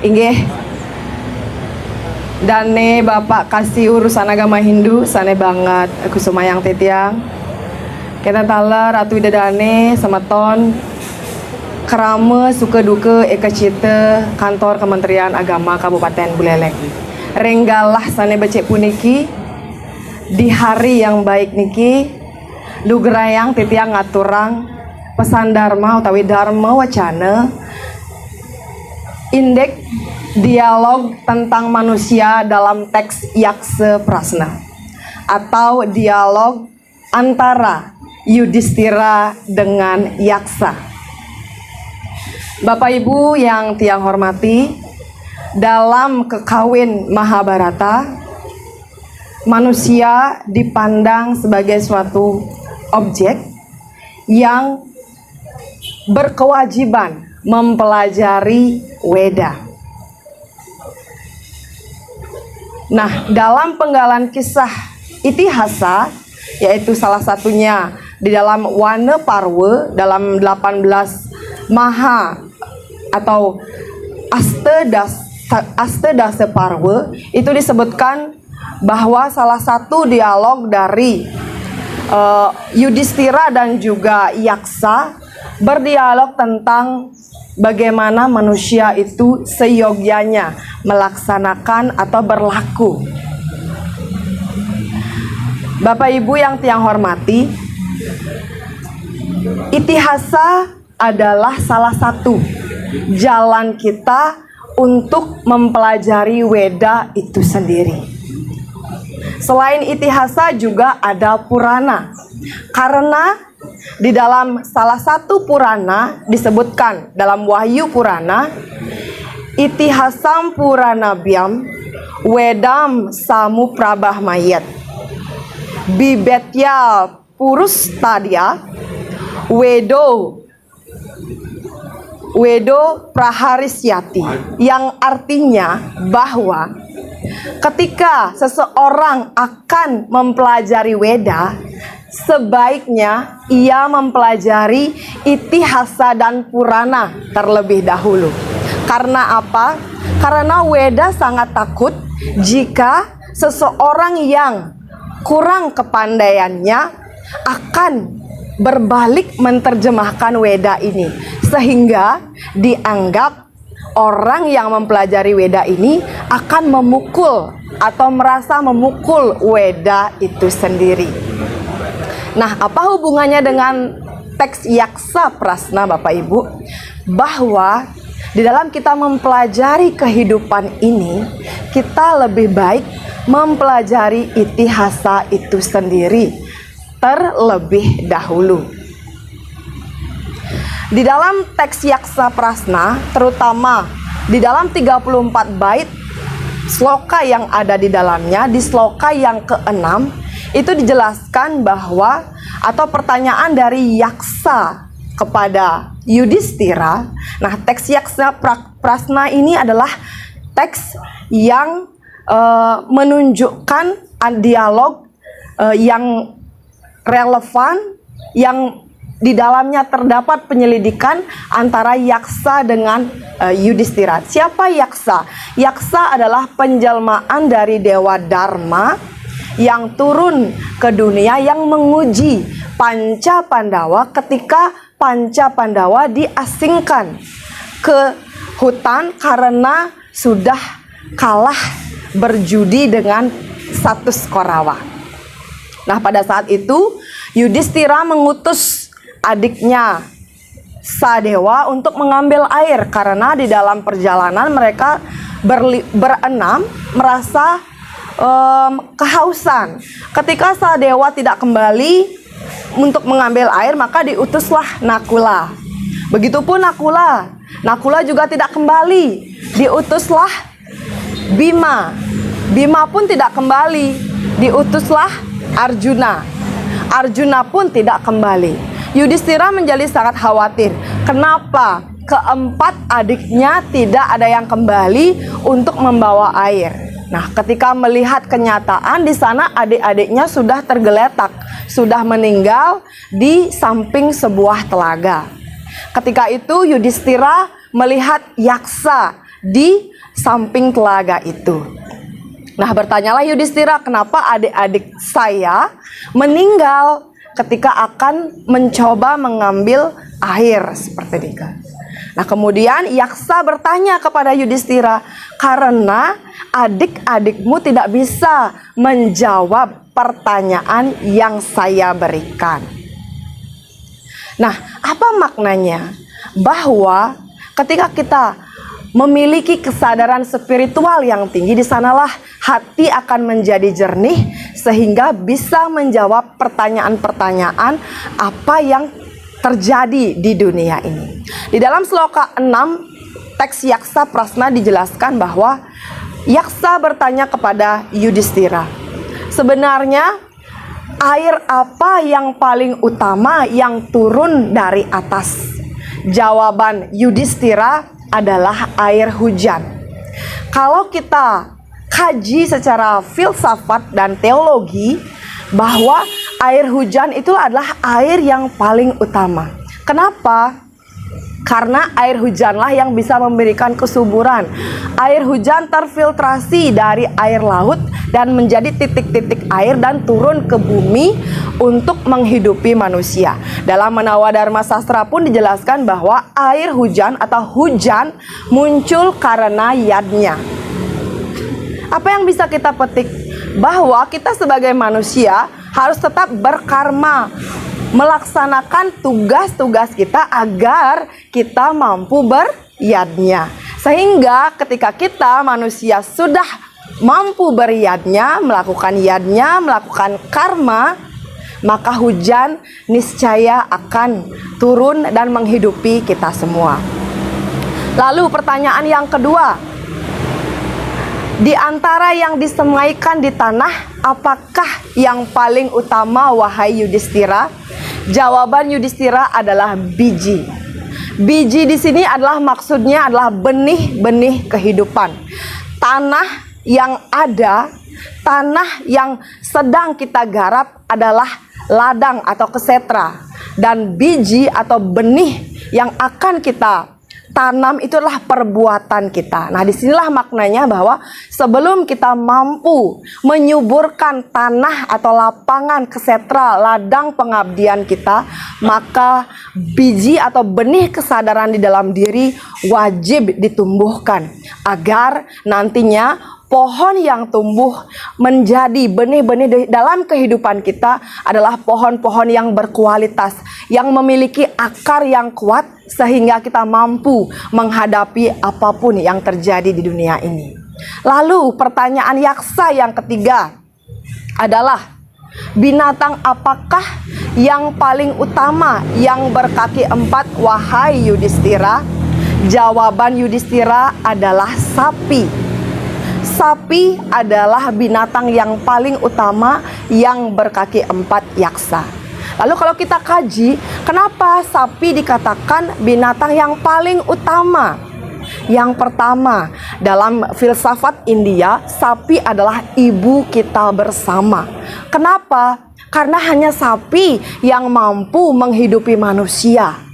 Inggih. Dane Bapak kasih urusan agama Hindu, sane banget aku sumayang titiang. Kita tala Ratu Widadane semeton kerama suka duka eka cita kantor Kementerian Agama Kabupaten Buleleng. Renggalah sane becek puniki di hari yang baik niki lugerayang titiang ngaturang pesan dharma utawi dharma wacana indeks dialog tentang manusia dalam teks Yaksa Prasna atau dialog antara Yudhistira dengan Yaksa. Bapak Ibu yang tiang hormati, dalam kekawin Mahabharata, manusia dipandang sebagai suatu objek yang berkewajiban mempelajari Weda. Nah, dalam penggalan kisah Itihasa, yaitu salah satunya di dalam Wana Parwa dalam 18 Maha atau Astadasa Parwa, itu disebutkan bahwa salah satu dialog dari Yudhistira dan juga Yaksa berdialog tentang bagaimana manusia itu seyogyanya melaksanakan atau berlaku. Bapak Ibu yang tiang hormati, Itihasa adalah salah satu jalan kita untuk mempelajari Weda itu sendiri. Selain Itihasa juga ada Purana, karena di dalam salah satu Purana disebutkan dalam Wahyu Purana, Itihasam Puranabhyam Wedam Samu Prabah Mayat Bibetya Purustadya Wedo Praharisyati, yang artinya bahwa ketika seseorang akan mempelajari Weda, sebaiknya ia mempelajari Itihasa dan Purana terlebih dahulu. Karena apa? Karena Weda sangat takut jika seseorang yang kurang kepandaiannya akan berbalik menerjemahkan Weda ini, sehingga dianggap orang yang mempelajari Weda ini akan memukul atau merasa memukul Weda itu sendiri. Nah, apa hubungannya dengan teks Yaksa Prasna, Bapak Ibu? Bahwa di dalam kita mempelajari kehidupan ini, kita lebih baik mempelajari Itihasa itu sendiri terlebih dahulu. Di dalam teks Yaksa Prasna, terutama di dalam 34 bait sloka yang ada di dalamnya, di sloka yang ke-6 itu dijelaskan bahwa, atau pertanyaan dari Yaksa kepada Yudhistira. Nah, teks Yaksa Prasna ini adalah teks yang menunjukkan dialog yang relevan, yang di dalamnya terdapat penyelidikan antara Yaksa dengan Yudhistira. Siapa Yaksa? Yaksa adalah penjelmaan dari Dewa Dharma yang turun ke dunia yang menguji Panca Pandawa ketika Panca Pandawa diasingkan ke hutan karena sudah kalah berjudi dengan Satus Korawa. Nah, pada saat itu Yudhistira mengutus adiknya Sadewa untuk mengambil air karena di dalam perjalanan mereka berenam merasa kehausan. Ketika Sadewa tidak kembali untuk mengambil air, maka diutuslah Nakula. Begitupun Nakula juga tidak kembali, diutuslah Bima. Bima pun tidak kembali, diutuslah Arjuna. Arjuna pun tidak kembali. Yudhistira menjadi sangat khawatir. Kenapa keempat adiknya tidak ada yang kembali untuk membawa air? Nah, ketika melihat kenyataan di sana adik-adiknya sudah tergeletak, sudah meninggal di samping sebuah telaga. Ketika itu Yudhistira melihat Yaksa di samping telaga itu. Nah, bertanyalah Yudhistira, kenapa adik-adik saya meninggal ketika akan mencoba mengambil air seperti itu. Nah, kemudian Yaksa bertanya kepada Yudhistira, karena adik-adikmu tidak bisa menjawab pertanyaan yang saya berikan. Nah, apa maknanya? Bahwa ketika kita memiliki kesadaran spiritual yang tinggi, di sanalah hati akan menjadi jernih sehingga bisa menjawab pertanyaan-pertanyaan apa yang terjadi di dunia ini. Di dalam sloka 6 teks Yaksa Prasna dijelaskan bahwa Yaksa bertanya kepada Yudhistira, sebenarnya air apa yang paling utama yang turun dari atas? Jawaban Yudhistira adalah air hujan. Kalau kita kaji secara filsafat dan teologi, bahwa air hujan itu adalah air yang paling utama. Kenapa? Karena air hujanlah yang bisa memberikan kesuburan. Air hujan terfiltrasi dari air laut dan menjadi titik-titik air dan turun ke bumi untuk menghidupi manusia. Dalam Menawa Dharma Sastra pun dijelaskan bahwa air hujan atau hujan muncul karena yadnya. Apa yang bisa kita petik? Bahwa kita sebagai manusia harus tetap berkarma, melaksanakan tugas-tugas kita agar kita mampu beryadnya. Sehingga ketika kita manusia sudah mampu beryadnya, melakukan yadnya, melakukan karma, maka hujan niscaya akan turun dan menghidupi kita semua. Lalu pertanyaan yang kedua, di antara yang disemaikan di tanah, apakah yang paling utama, wahai Yudhistira? Jawaban Yudhistira adalah biji. Biji di sini adalah maksudnya adalah benih-benih kehidupan. Tanah yang ada, tanah yang sedang kita garap adalah ladang atau kesetra. Dan biji atau benih yang akan kita tanam itu adalah perbuatan kita. Nah, disinilah maknanya bahwa sebelum kita mampu menyuburkan tanah atau lapangan kesetra ladang pengabdian kita, maka biji atau benih kesadaran di dalam diri wajib ditumbuhkan agar nantinya pohon yang tumbuh menjadi benih-benih di dalam kehidupan kita adalah pohon-pohon yang berkualitas, yang memiliki akar yang kuat sehingga kita mampu menghadapi apapun yang terjadi di dunia ini. Lalu pertanyaan Yaksa yang ketiga adalah, binatang apakah yang paling utama yang berkaki 4, wahai Yudhistira? Jawaban Yudhistira adalah sapi. Sapi adalah binatang yang paling utama yang berkaki 4 Yaksa. Lalu kalau kita kaji, kenapa sapi dikatakan binatang yang paling utama? Yang pertama, dalam filsafat India, sapi adalah ibu kita bersama. Kenapa? Karena hanya sapi yang mampu menghidupi manusia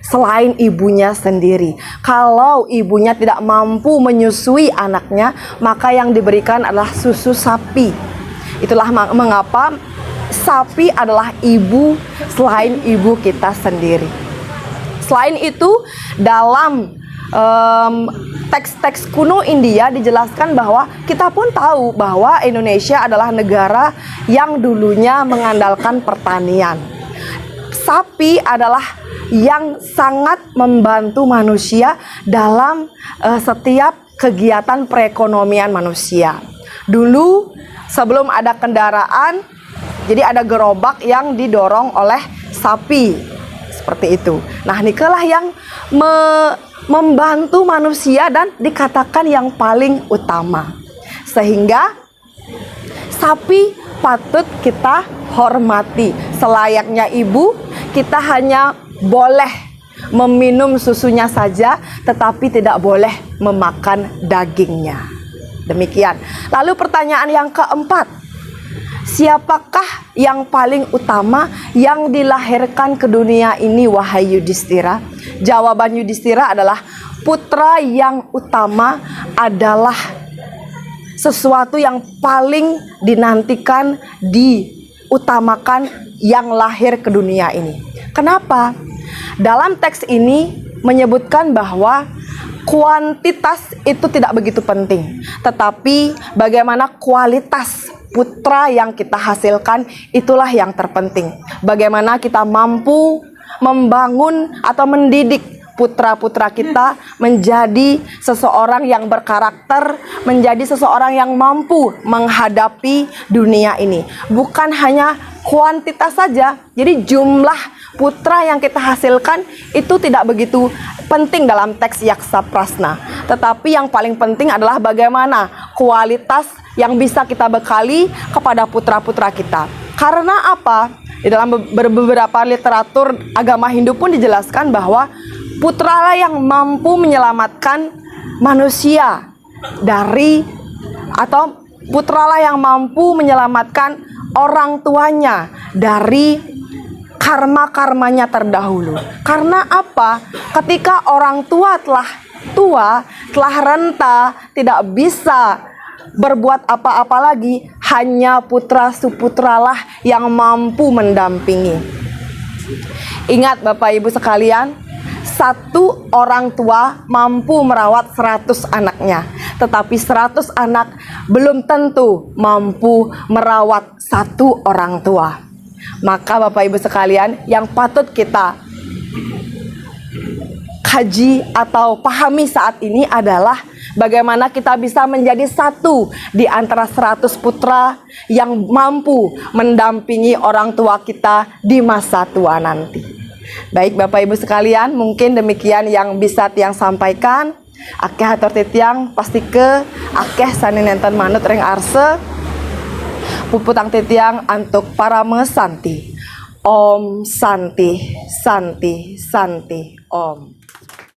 selain ibunya sendiri. Kalau ibunya tidak mampu menyusui anaknya, maka yang diberikan adalah susu sapi. Itulah mengapa sapi adalah ibu selain ibu kita sendiri. Selain itu, dalam teks-teks kuno India dijelaskan bahwa kita pun tahu bahwa Indonesia adalah negara yang dulunya mengandalkan pertanian. Sapi adalah yang sangat membantu manusia dalam setiap kegiatan perekonomian manusia. Dulu sebelum ada kendaraan, jadi ada gerobak yang didorong oleh sapi seperti itu. Nah, nikalah yang membantu manusia dan dikatakan yang paling utama. Sehingga sapi patut kita hormati. Selayaknya ibu, kita hanya boleh meminum susunya saja, tetapi tidak boleh memakan dagingnya. Demikian. Lalu pertanyaan yang keempat, siapakah yang paling utama yang dilahirkan ke dunia ini, wahai Yudhistira? Jawaban Yudhistira adalah putra yang utama adalah sesuatu yang paling dinantikan, diutamakan yang lahir ke dunia ini. Kenapa? Dalam teks ini menyebutkan bahwa kuantitas itu tidak begitu penting, tetapi bagaimana kualitas putra yang kita hasilkan itulah yang terpenting. Bagaimana kita mampu membangun atau mendidik putra-putra kita menjadi seseorang yang berkarakter, menjadi seseorang yang mampu menghadapi dunia ini. Bukan hanya kuantitas saja, jadi jumlah putra yang kita hasilkan itu tidak begitu penting dalam teks Yaksaprasna. Tetapi yang paling penting adalah bagaimana kualitas yang bisa kita bekali kepada putra-putra kita. Karena apa? Di dalam beberapa literatur agama Hindu pun dijelaskan bahwa putralah yang mampu menyelamatkan manusia dari, atau putralah yang mampu menyelamatkan orang tuanya dari karma-karmanya terdahulu. Karena apa? Ketika orang tua telah renta, tidak bisa berbuat apa-apa lagi, hanya putra suputralah yang mampu mendampingi. Ingat Bapak Ibu sekalian, satu orang tua mampu merawat 100 anaknya, tetapi 100 anak belum tentu mampu merawat satu orang tua. Maka Bapak Ibu sekalian, yang patut kita kaji atau pahami saat ini adalah bagaimana kita bisa menjadi satu di antara 100 putra yang mampu mendampingi orang tua kita di masa tua nanti. Baik Bapak Ibu sekalian, mungkin demikian yang bisa tiang sampaikan. Akeh hatur titiang pasti ke akeh saninenten manut ring arse puputang titiang antuk para mesanti. Om Santi Santi Santi Om.